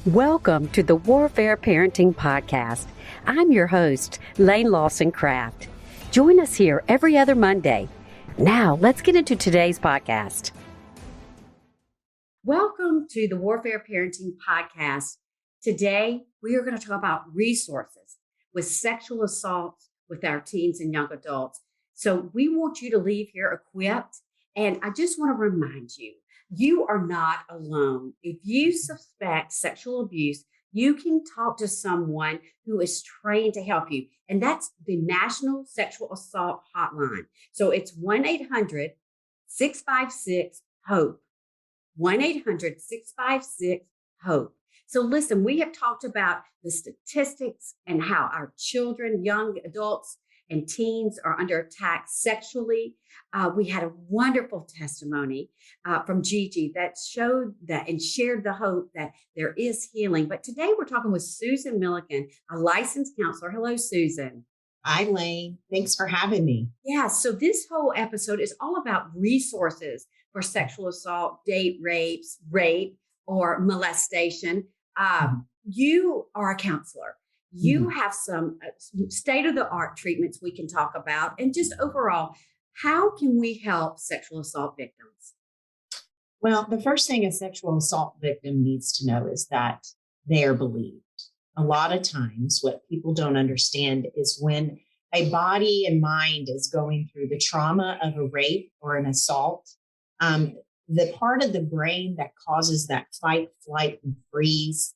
Welcome to the Warfare Parenting Podcast. I'm your host, Lane Lawson-Craft. Join us here every other Monday. Now, let's get into today's podcast. Welcome to the Warfare Parenting Podcast. Today, we are going to talk about resources with sexual assaults with our teens and young adults. So we want you to leave here equipped. And I just want to remind you, you are not alone. If you suspect sexual abuse, you can talk to someone who is trained to help you. And that's the National Sexual Assault Hotline. So it's 1-800-656-HOPE. 1-800-656-HOPE. So listen, we have talked about the statistics and how our children, young adults, and teens are under attack sexually. We had a wonderful testimony from Gigi that showed that and shared the hope that there is healing. But today we're talking with Susan Milligan, a licensed counselor. Hello, Susan. Hi, Lane. Thanks for having me. Yeah, so this whole episode is all about resources for sexual assault, date rapes, rape, or molestation. You are a counselor. You have some state-of-the-art treatments we can talk about. And just overall, how can we help sexual assault victims? Well, the first thing a sexual assault victim needs to know is that they are believed. A lot of times, what people don't understand is when a body and mind is going through the trauma of a rape or an assault, the part of the brain that causes that fight, flight, and freeze,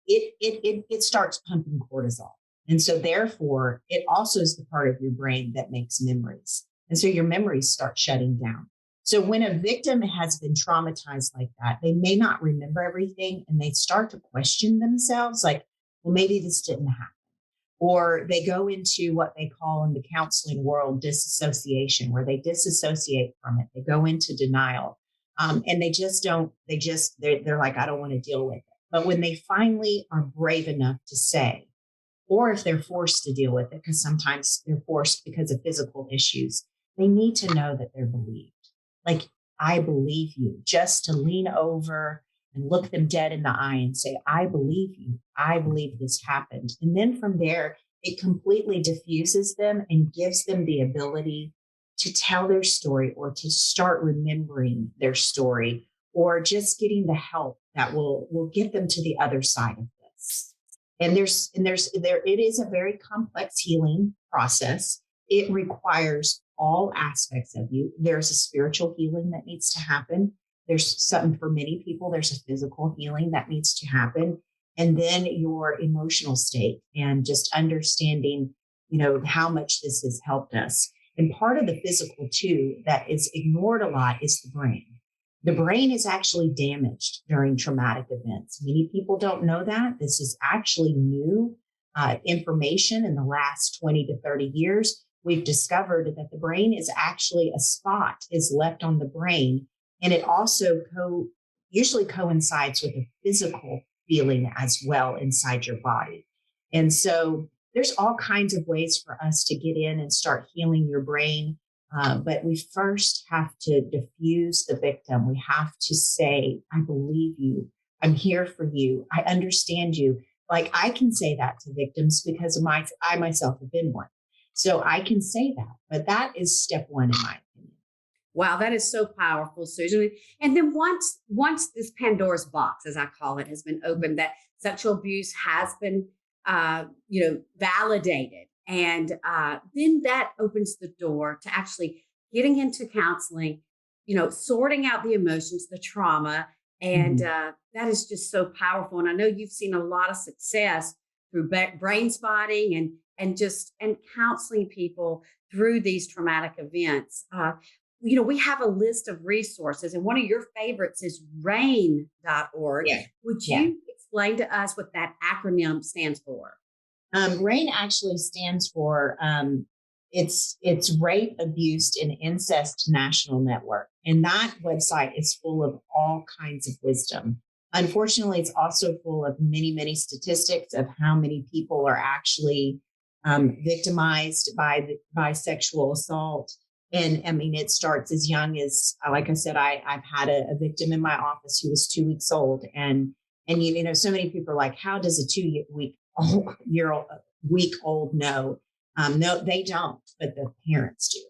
it starts pumping cortisol. And so therefore, it also is the part of your brain that makes memories. And so your memories start shutting down. So when a victim has been traumatized like that, they may not remember everything and they start to question themselves like, well, maybe this didn't happen. Or they go into what they call in the counseling world disassociation, where they disassociate from it. They go into denial and they're like, I don't want to deal with it. But when they finally are brave enough to say, or if they're forced to deal with it, because sometimes they're forced because of physical issues, they need to know that they're believed. Like, I believe you, just to lean over and look them dead in the eye and say, I believe you. I believe this happened. And then from there, it completely diffuses them and gives them the ability to tell their story or to start remembering their story, or just getting the help that will get them to the other side of this. And it is a very complex healing process. It requires all aspects of you. There's a spiritual healing that needs to happen. There's something for many people, there's a physical healing that needs to happen. And then your emotional state and just understanding, how much this has helped us. And part of the physical too, that is ignored a lot, is the brain. The brain is actually damaged during traumatic events. Many people don't know that. This is actually new information in the last 20 to 30 years. We've discovered that the brain is actually a spot is left on the brain. And it also usually coincides with a physical feeling as well inside your body. And so there's all kinds of ways for us to get in and start healing your brain. But we first have to diffuse the victim. We have to say, I believe you. I'm here for you. I understand you. Like, I can say that to victims because I myself have been one. So I can say that. But that is step one in my opinion. Wow, that is so powerful, Susan. And then once this Pandora's box, as I call it, has been opened, that sexual abuse has been validated. And then that opens the door to actually getting into counseling, sorting out the emotions, the trauma. And that is just so powerful. And I know you've seen a lot of success through brain spotting and counseling people through these traumatic events. We have a list of resources, and one of your favorites is RAIN.org. Yeah. Would you explain to us what that acronym stands for? RAIN actually stands for it's Rape, Abuse, and Incest National Network. And that website is full of all kinds of wisdom. Unfortunately, it's also full of many, many statistics of how many people are actually victimized by sexual assault. And I mean, it starts as young as, like I said, I've had a victim in my office who was 2 weeks old, and And so many people are like, how does a 2 week old know? No, they don't, but the parents do.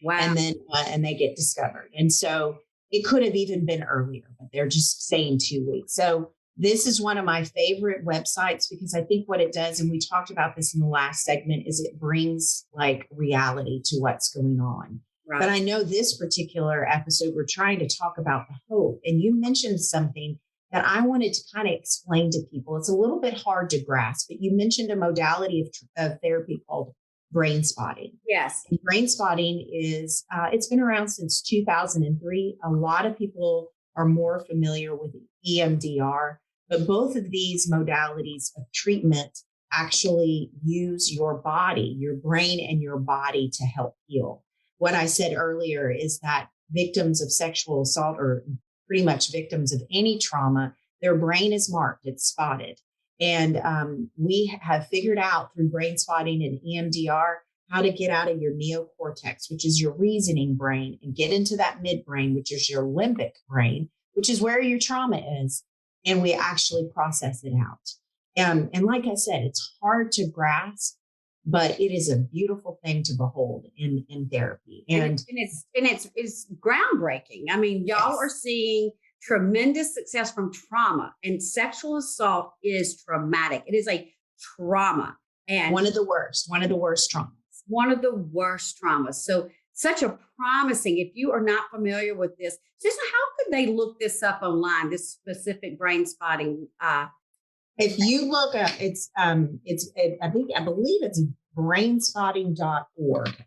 Wow. And then and they get discovered. And so it could have even been earlier, but they're just saying 2 weeks. So this is one of my favorite websites because I think what it does, and we talked about this in the last segment, is it brings like reality to what's going on. Right. But I know this particular episode, we're trying to talk about the hope. And you mentioned something that I wanted to kind of explain to people. It's a little bit hard to grasp, but you mentioned a modality of therapy called brain spotting. Yes. And brain spotting is, it's been around since 2003. A lot of people are more familiar with EMDR, but both of these modalities of treatment actually use your body, your brain and your body to help heal. What I said earlier is that victims of sexual assault, or pretty much victims of any trauma, their brain is marked, it's spotted. And we have figured out through brain spotting and EMDR how to get out of your neocortex, which is your reasoning brain, and get into that midbrain, which is your limbic brain, which is where your trauma is. And we actually process it out. And like I said, it's hard to grasp, but it is a beautiful thing to behold in therapy. And it's groundbreaking. I mean, y'all Yes. are seeing tremendous success from trauma, and sexual assault is traumatic. It is a trauma, and one of the worst traumas. One of the worst traumas. So such a promising, if you are not familiar with this, Susan, how could they look this up online, this specific brain spotting? If you look up, I believe it's brainspotting.org.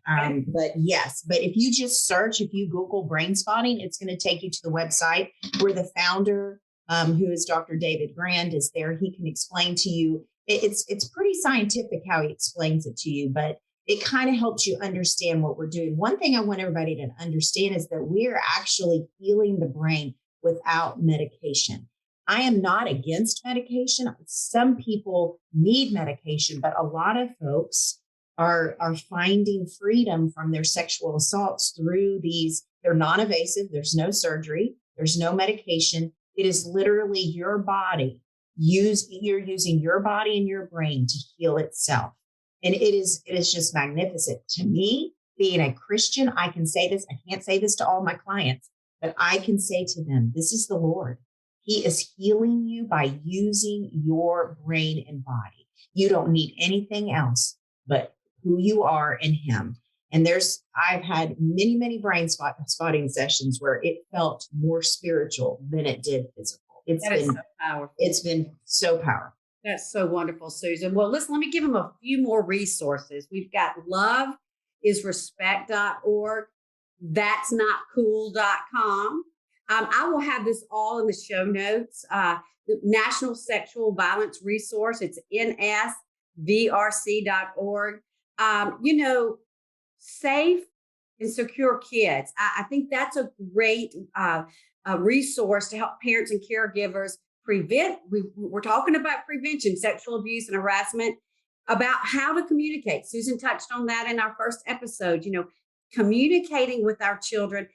But yes, but if you just search, if you Google brain spotting, it's going to take you to the website where the founder, who is Dr. David Grand, is there. He can explain to you. It's pretty scientific how he explains it to you, but it kind of helps you understand what we're doing. One thing I want everybody to understand is that we're actually healing the brain without medication. I am not against medication. Some people need medication, but a lot of folks are finding freedom from their sexual assaults through these. They're non-invasive. There's no surgery. There's no medication. It is literally your body. You're using your body and your brain to heal itself. And it is just magnificent. To me, being a Christian, I can say this. I can't say this to all my clients, but I can say to them, this is the Lord. He is healing you by using your brain and body. You don't need anything else but who you are in Him. And I've had many, many brain spotting sessions where it felt more spiritual than it did physical. That is so powerful. It's been so powerful. That's so wonderful, Susan. Well, listen, let me give them a few more resources. We've got loveisrespect.org, that'snotcool.com. I will have this all in the show notes. The National Sexual Violence Resource, it's nsvrc.org. Safe and secure kids. I think that's a great resource to help parents and caregivers prevent. We're talking about prevention, sexual abuse and harassment, about how to communicate. Susan touched on that in our first episode. Communicating with our children,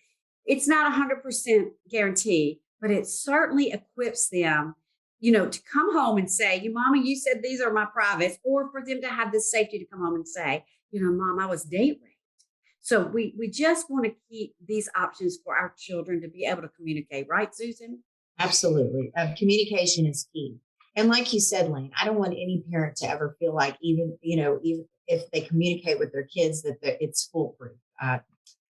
it's not 100% guarantee, but it certainly equips them, to come home and say, Mama, you said these are my privates, or for them to have the safety to come home and say, Mom, I was date raped. So we just want to keep these options for our children to be able to communicate, right, Susan? Absolutely. Communication is key. And like you said, Lane, I don't want any parent to ever feel like even if they communicate with their kids that it's foolproof.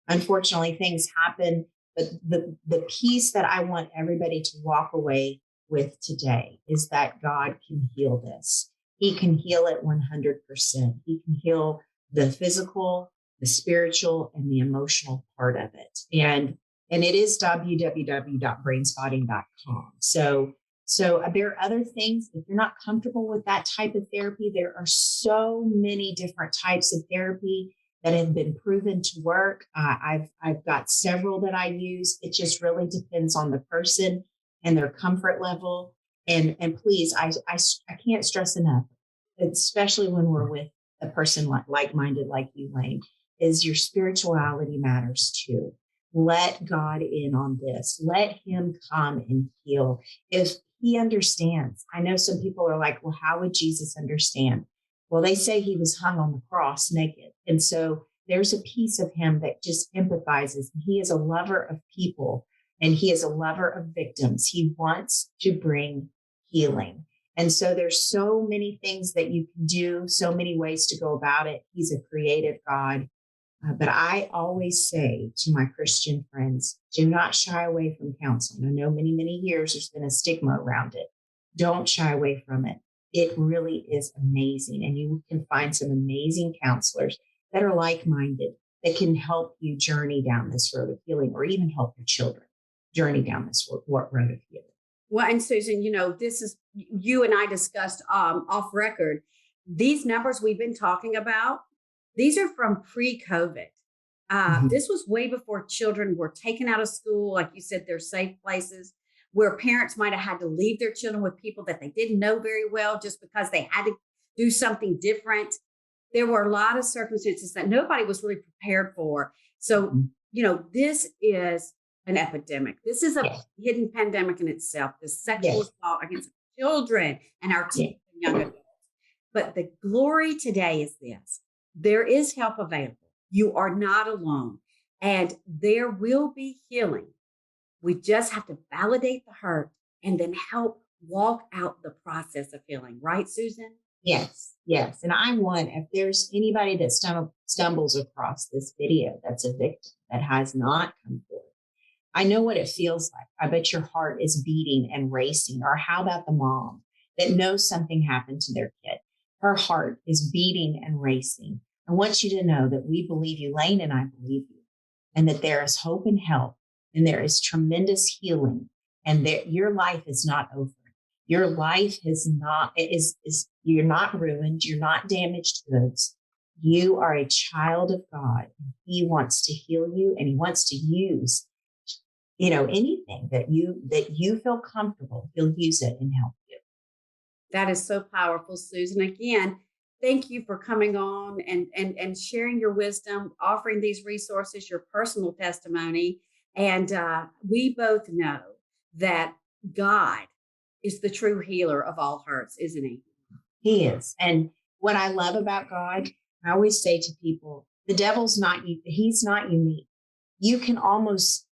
Unfortunately, things happen, but the piece that I want everybody to walk away with today is that God can heal this. He can heal it 100%. He can heal the physical, the spiritual, and the emotional part of it. And it is www.brainspotting.com. So there are other things. If you're not comfortable with that type of therapy, there are so many different types of therapy that have been proven to work. I've got several that I use. It just really depends on the person and their comfort level. And please, I can't stress enough, especially when we're with a person like-minded like you, Lane, is your spirituality matters too. Let God in on this. Let Him come and heal. If he understands. I know some people are like, well, how would Jesus understand? Well, they say he was hung on the cross naked. And so there's a piece of him that just empathizes. He is a lover of people and he is a lover of victims. He wants to bring healing. And so there's so many things that you can do, so many ways to go about it. He's a creative God. But I always say to my Christian friends, do not shy away from counseling. I know many, many years there's been a stigma around it. Don't shy away from it. It really is amazing. And you can find some amazing counselors that are like-minded, that can help you journey down this road of healing, or even help your children journey down this road of healing. Well, and Susan, this is, you and I discussed off record, these numbers we've been talking about, these are from pre-COVID. This was way before children were taken out of school. Like you said, they're safe places where parents might have had to leave their children with people that they didn't know very well just because they had to do something different. There were a lot of circumstances that nobody was really prepared for. So, this is an epidemic. This is a hidden pandemic in itself, the sexual assault against children and our teens and young adults. But the glory today is this. There is help available. You are not alone. And there will be healing. We just have to validate the hurt and then help walk out the process of healing. Right, Susan? Yes. And if there's anybody that stumbles across this video that's a victim that has not come forward, I know what it feels like. I bet your heart is beating and racing. Or how about the mom that knows something happened to their kid? Her heart is beating and racing. I want you to know that we believe you, Lane and I believe you, and that there is hope and help, and there is tremendous healing, and that your life is not over. Your life you're not ruined. You're not damaged goods. You are a child of God, and he wants to heal you, and he wants to use, anything that you feel comfortable. He'll use it and help you. That is so powerful, Susan. Again, thank you for coming on and sharing your wisdom, offering these resources, your personal testimony. And we both know that God is the true healer of all hurts, isn't he? He is. And what I love about God, I always say to people, the devil's he's not unique. You can almost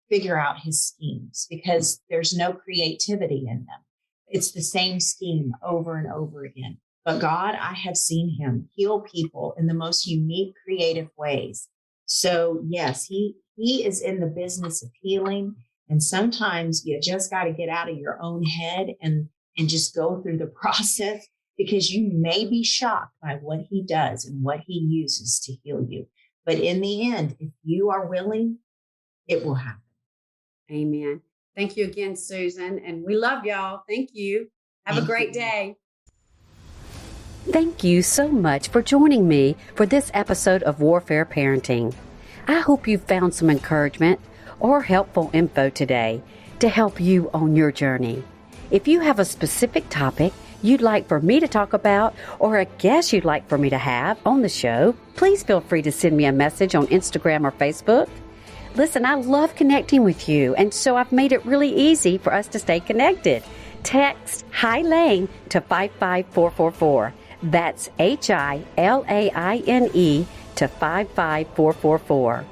figure out his schemes because there's no creativity in them. It's the same scheme over and over again. But God, I have seen him heal people in the most unique, creative ways. So yes, he is in the business of healing. And sometimes you just got to get out of your own head and just go through the process, because you may be shocked by what he does and what he uses to heal you. But in the end, if you are willing, it will happen. Amen. Thank you again, Susan. And we love y'all. Thank you. Have a great day. Thank you so much for joining me for this episode of Warfare Parenting. I hope you found some encouragement or helpful info today to help you on your journey. If you have a specific topic you'd like for me to talk about or a guest you'd like for me to have on the show, please feel free to send me a message on Instagram or Facebook. Listen, I love connecting with you, and so I've made it really easy for us to stay connected. Text Hi Lane to 55444. That's HILAINE to 55444.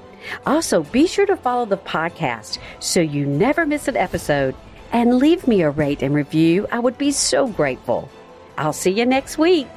Also, be sure to follow the podcast so you never miss an episode, and leave me a rate and review. I would be so grateful. I'll see you next week.